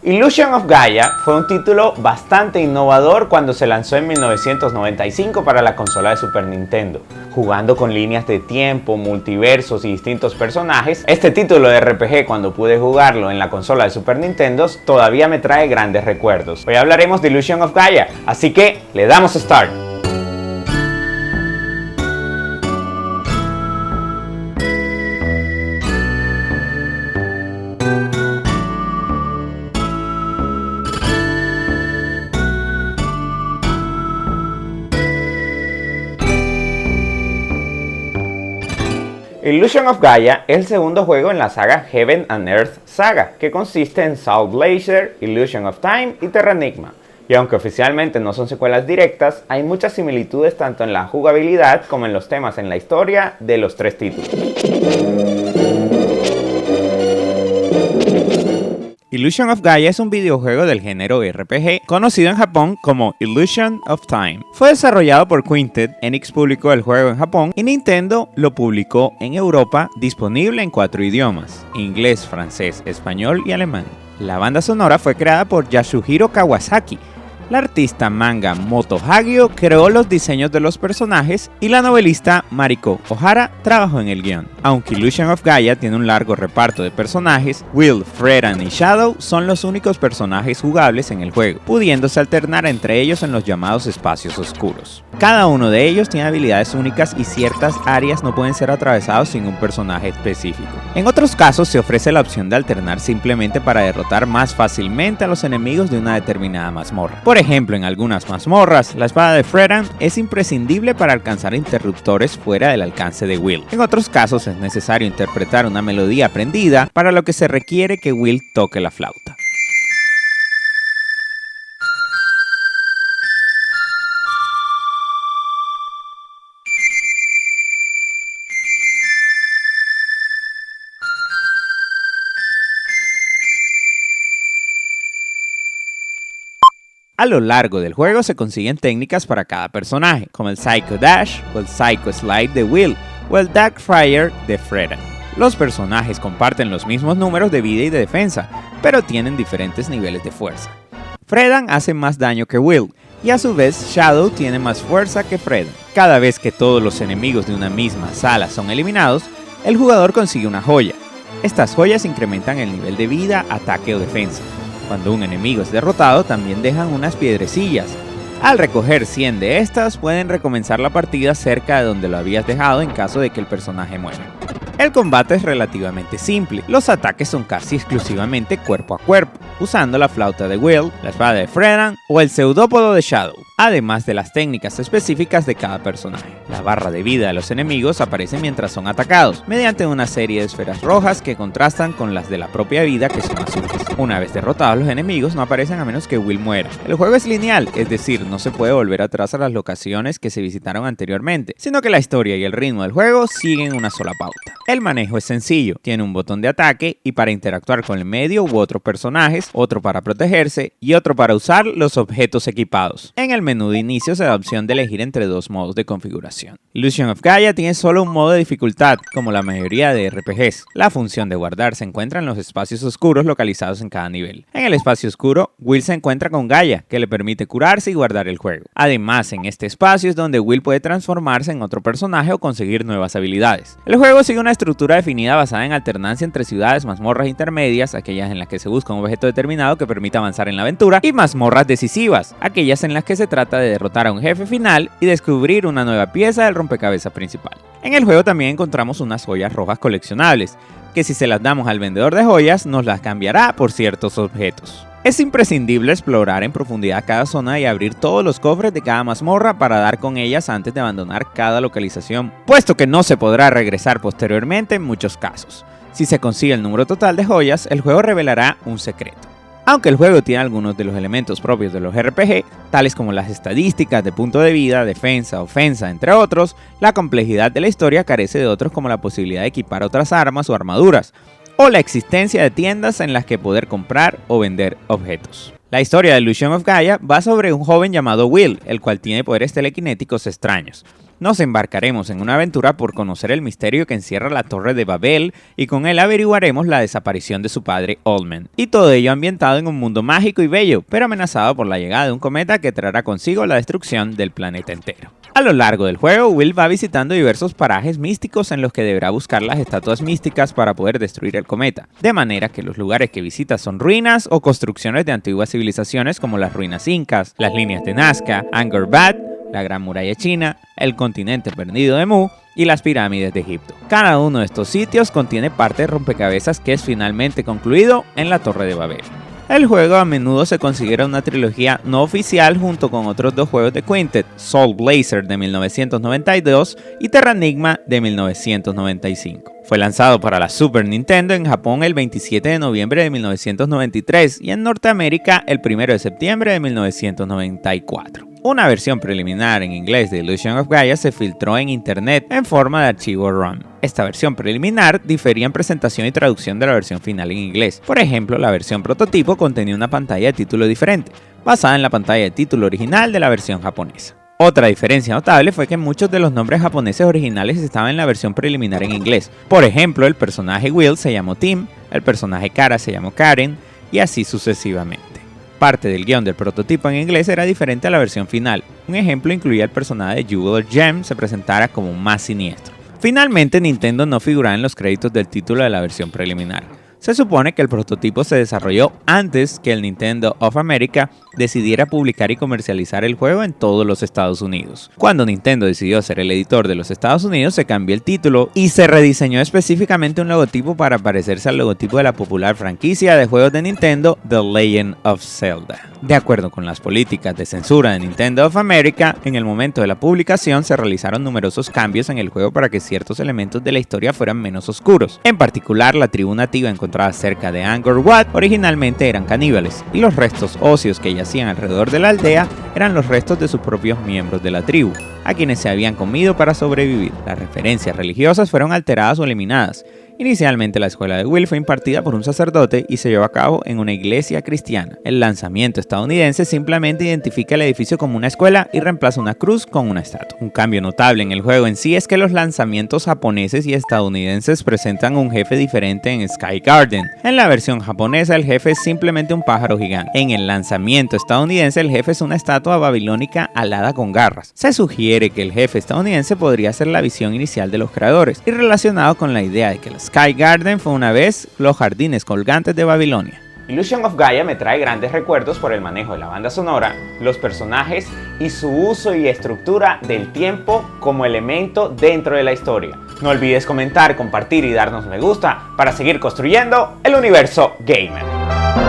Illusion of Gaia fue un título bastante innovador cuando se lanzó en 1995 para la consola de Super Nintendo. Jugando con líneas de tiempo, multiversos y distintos personajes, este título de RPG, cuando pude jugarlo en la consola de Super Nintendo, todavía me trae grandes recuerdos. Hoy hablaremos de Illusion of Gaia, así que le damos start. Illusion of Gaia es el segundo juego en la saga Heaven and Earth Saga, que consiste en Soul Blazer, Illusion of Time y Terranigma. Y aunque oficialmente no son secuelas directas, hay muchas similitudes tanto en la jugabilidad como en los temas en la historia de los tres títulos. Illusion of Gaia es un videojuego del género RPG, conocido en Japón como Illusion of Time. Fue desarrollado por Quintet, Enix publicó el juego en Japón y Nintendo lo publicó en Europa, disponible en 4 idiomas: inglés, francés, español y alemán. La banda sonora fue creada por Yasuhiro Kawasaki. La artista manga Moto Hagio creó los diseños de los personajes y la novelista Mariko Ohara trabajó en el guión. Aunque Illusion of Gaia tiene un largo reparto de personajes, Will, Fredan y Shadow son los únicos personajes jugables en el juego, pudiéndose alternar entre ellos en los llamados espacios oscuros. Cada uno de ellos tiene habilidades únicas y ciertas áreas no pueden ser atravesados sin un personaje específico. En otros casos se ofrece la opción de alternar simplemente para derrotar más fácilmente a los enemigos de una determinada mazmorra. Por ejemplo, en algunas mazmorras, la espada de Fredan es imprescindible para alcanzar interruptores fuera del alcance de Will. En otros casos es necesario interpretar una melodía aprendida, para lo que se requiere que Will toque la flauta. A lo largo del juego se consiguen técnicas para cada personaje, como el Psycho Dash o el Psycho Slide de Will o el Dark Fire de Fredan. Los personajes comparten los mismos números de vida y de defensa, pero tienen diferentes niveles de fuerza. Fredan hace más daño que Will, y a su vez Shadow tiene más fuerza que Fredan. Cada vez que todos los enemigos de una misma sala son eliminados, el jugador consigue una joya. Estas joyas incrementan el nivel de vida, ataque o defensa. Cuando un enemigo es derrotado, también dejan unas piedrecillas. Al recoger 100 de estas, pueden recomenzar la partida cerca de donde lo habías dejado en caso de que el personaje muera. El combate es relativamente simple, los ataques son casi exclusivamente cuerpo a cuerpo, usando la flauta de Will, la espada de Fredan o el pseudópodo de Shadow, además de las técnicas específicas de cada personaje. La barra de vida de los enemigos aparece mientras son atacados, mediante una serie de esferas rojas que contrastan con las de la propia vida, que son azules. Una vez derrotados los enemigos no aparecen a menos que Will muera. El juego es lineal, es decir, no se puede volver atrás a las locaciones que se visitaron anteriormente, sino que la historia y el ritmo del juego siguen una sola pauta. El manejo es sencillo, tiene un botón de ataque y para interactuar con el medio u otros personajes, otro para protegerse y otro para usar los objetos equipados. En el menú de inicio se da opción de elegir entre 2 modos de configuración. Illusion of Gaia tiene solo un modo de dificultad, como la mayoría de RPGs. La función de guardar se encuentra en los espacios oscuros localizados en cada nivel. En el espacio oscuro, Will se encuentra con Gaia, que le permite curarse y guardar el juego. Además, en este espacio es donde Will puede transformarse en otro personaje o conseguir nuevas habilidades. El juego sigue una estructura definida basada en alternancia entre ciudades, mazmorras intermedias, aquellas en las que se busca un objeto determinado que permita avanzar en la aventura, y mazmorras decisivas, aquellas en las que se trata de derrotar a un jefe final y descubrir una nueva pieza del rompecabezas principal. En el juego también encontramos unas joyas rojas coleccionables, que si se las damos al vendedor de joyas nos las cambiará por ciertos objetos. Es imprescindible explorar en profundidad cada zona y abrir todos los cofres de cada mazmorra para dar con ellas antes de abandonar cada localización, puesto que no se podrá regresar posteriormente en muchos casos. Si se consigue el número total de joyas, el juego revelará un secreto. Aunque el juego tiene algunos de los elementos propios de los RPG, tales como las estadísticas de punto de vida, defensa, ofensa, entre otros, la complejidad de la historia carece de otros como la posibilidad de equipar otras armas o armaduras, o la existencia de tiendas en las que poder comprar o vender objetos. La historia de Illusion of Gaia va sobre un joven llamado Will, el cual tiene poderes telequinéticos extraños. Nos embarcaremos en una aventura por conocer el misterio que encierra la Torre de Babel y con él averiguaremos la desaparición de su padre Oldman. Y todo ello ambientado en un mundo mágico y bello, pero amenazado por la llegada de un cometa que traerá consigo la destrucción del planeta entero. A lo largo del juego, Will va visitando diversos parajes místicos en los que deberá buscar las estatuas místicas para poder destruir el cometa, de manera que los lugares que visita son ruinas o construcciones de antiguas civilizaciones como las ruinas incas, las líneas de Nazca, Angkor Wat, la Gran Muralla China, el continente perdido de Mu y las pirámides de Egipto. Cada uno de estos sitios contiene parte de rompecabezas que es finalmente concluido en la Torre de Babel. El juego a menudo se considera una trilogía no oficial junto con otros dos juegos de Quintet, Soul Blazer de 1992 y Terranigma de 1995. Fue lanzado para la Super Nintendo en Japón el 27 de noviembre de 1993 y en Norteamérica el 1 de septiembre de 1994. Una versión preliminar en inglés de Illusion of Gaia se filtró en internet en forma de archivo ROM. Esta versión preliminar difería en presentación y traducción de la versión final en inglés. Por ejemplo, la versión prototipo contenía una pantalla de título diferente, basada en la pantalla de título original de la versión japonesa. Otra diferencia notable fue que muchos de los nombres japoneses originales estaban en la versión preliminar en inglés. Por ejemplo, el personaje Will se llamó Tim, el personaje Kara se llamó Karen y así sucesivamente. Parte del guión del prototipo en inglés era diferente a la versión final. Un ejemplo incluía el personaje de Jubilee Gem se presentara como más siniestro. Finalmente, Nintendo no figuraba en los créditos del título de la versión preliminar. Se supone que el prototipo se desarrolló antes que el Nintendo of America decidiera publicar y comercializar el juego en todos los Estados Unidos. Cuando Nintendo decidió ser el editor de los Estados Unidos, se cambió el título y se rediseñó específicamente un logotipo para parecerse al logotipo de la popular franquicia de juegos de Nintendo, The Legend of Zelda. De acuerdo con las políticas de censura de Nintendo of America, en el momento de la publicación se realizaron numerosos cambios en el juego para que ciertos elementos de la historia fueran menos oscuros. En particular, la tribu nativa encontrada cerca de Angkor Wat originalmente eran caníbales, y los restos óseos que yacían alrededor de la aldea eran los restos de sus propios miembros de la tribu, a quienes se habían comido para sobrevivir. Las referencias religiosas fueron alteradas o eliminadas. Inicialmente la escuela de Will fue impartida por un sacerdote y se llevó a cabo en una iglesia cristiana. El lanzamiento estadounidense simplemente identifica el edificio como una escuela y reemplaza una cruz con una estatua. Un cambio notable en el juego en sí es que los lanzamientos japoneses y estadounidenses presentan un jefe diferente en Sky Garden. En la versión japonesa el jefe es simplemente un pájaro gigante. En el lanzamiento estadounidense el jefe es una estatua babilónica alada con garras. Se sugiere que el jefe estadounidense podría ser la visión inicial de los creadores y relacionado con la idea de que las Sky Garden fue una vez los jardines colgantes de Babilonia. Illusion of Gaia me trae grandes recuerdos por el manejo de la banda sonora, los personajes y su uso y estructura del tiempo como elemento dentro de la historia. No olvides comentar, compartir y darnos me gusta para seguir construyendo el universo gamer.